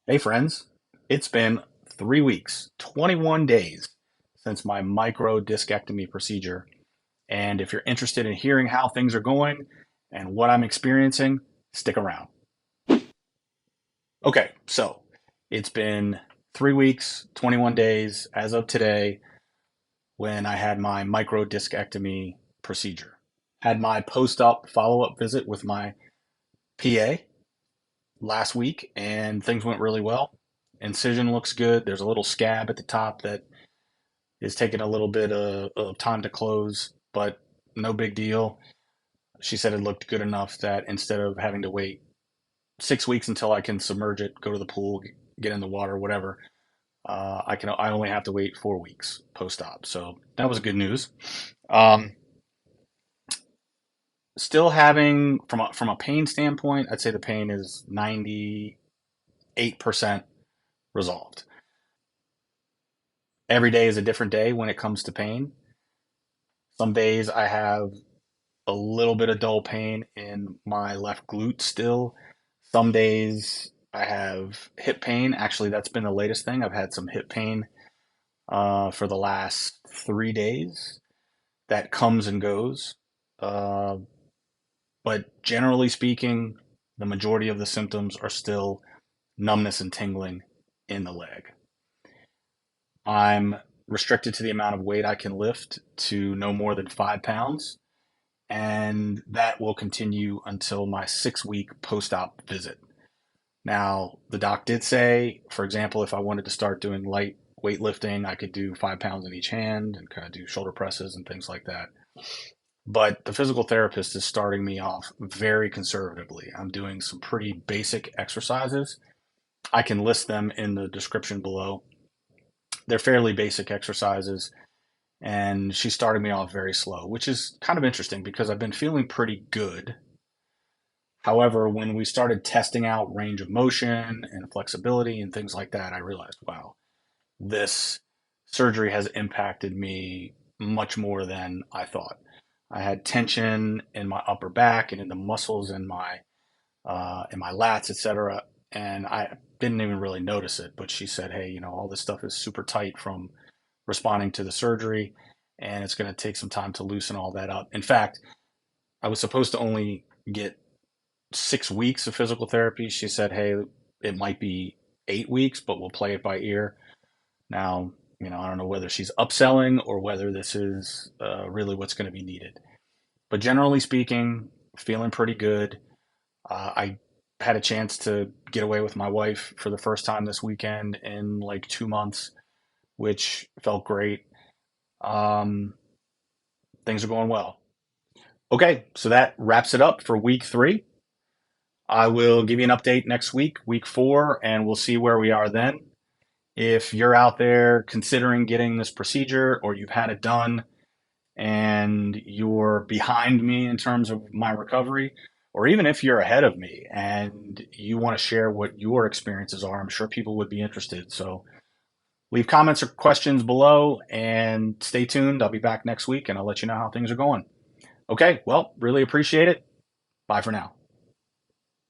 Hey friends, it's been 3 weeks, 21 days since my microdiscectomy procedure. And if you're interested in hearing how things are going and what I'm experiencing, stick around. Okay, so it's been 3 weeks, 21 days as of today when I had my microdiscectomy procedure. Had my post-op follow-up visit with my PA last week and things went really well. Incision looks good. There's a little scab at the top that is taking a little bit of time to close, but no big deal. She said it looked good enough that instead of having to wait 6 weeks until I can submerge it, go to the pool, get in the water, whatever, I only have to wait 4 weeks post op. So that was good news. Um, Still having from a pain standpoint, I'd say the pain is 98% resolved. Every day is a different day when it comes to pain. Some days I have a little bit of dull pain in my left glute still. Some days I have hip pain. Actually, that's been the latest thing. I've had some hip pain for the last 3 days. That comes and goes. Uh, but generally speaking, the majority of the symptoms are still numbness and tingling in the leg. I'm restricted to the amount of weight I can lift to no more than 5 pounds, and that will continue until my 6 week post op visit. Now, the doc did say, for example, if I wanted to start doing light weightlifting, I could do 5 pounds in each hand and kind of do shoulder presses and things like that. But the physical therapist is starting me off very conservatively. I'm doing some pretty basic exercises. I can list them in the description below. They're fairly basic exercises, and she started me off very slow, which is kind of interesting because I've been feeling pretty good. However, when we started testing out range of motion and flexibility and things like that, I realized, wow, this surgery has impacted me much more than I thought. I had tension in my upper back and in the muscles in my lats, etc., and I didn't even really notice it. But she said, "Hey, all this stuff is super tight from responding to the surgery, and it's going to take some time to loosen all that up." In fact, I was supposed to only get 6 weeks of physical therapy. She said, "Hey, it might be 8 weeks, but we'll play it by ear." Now, I don't know whether she's upselling or whether this is really what's going to be needed. But generally speaking, feeling pretty good. I had a chance to get away with my wife for the first time this weekend in like 2 months, which felt great. Um, Things are going well. Okay, so that wraps it up for week 3. I will give you an update next week, week 4, and we'll see where we are then. If you're out there considering getting this procedure or you've had it done and you're behind me in terms of my recovery, or even if you're ahead of me and you want to share what your experiences are, I'm sure people would be interested. So leave comments or questions below and stay tuned. I'll be back next week and I'll let you know how things are going. Okay, well, really appreciate it. Bye for now.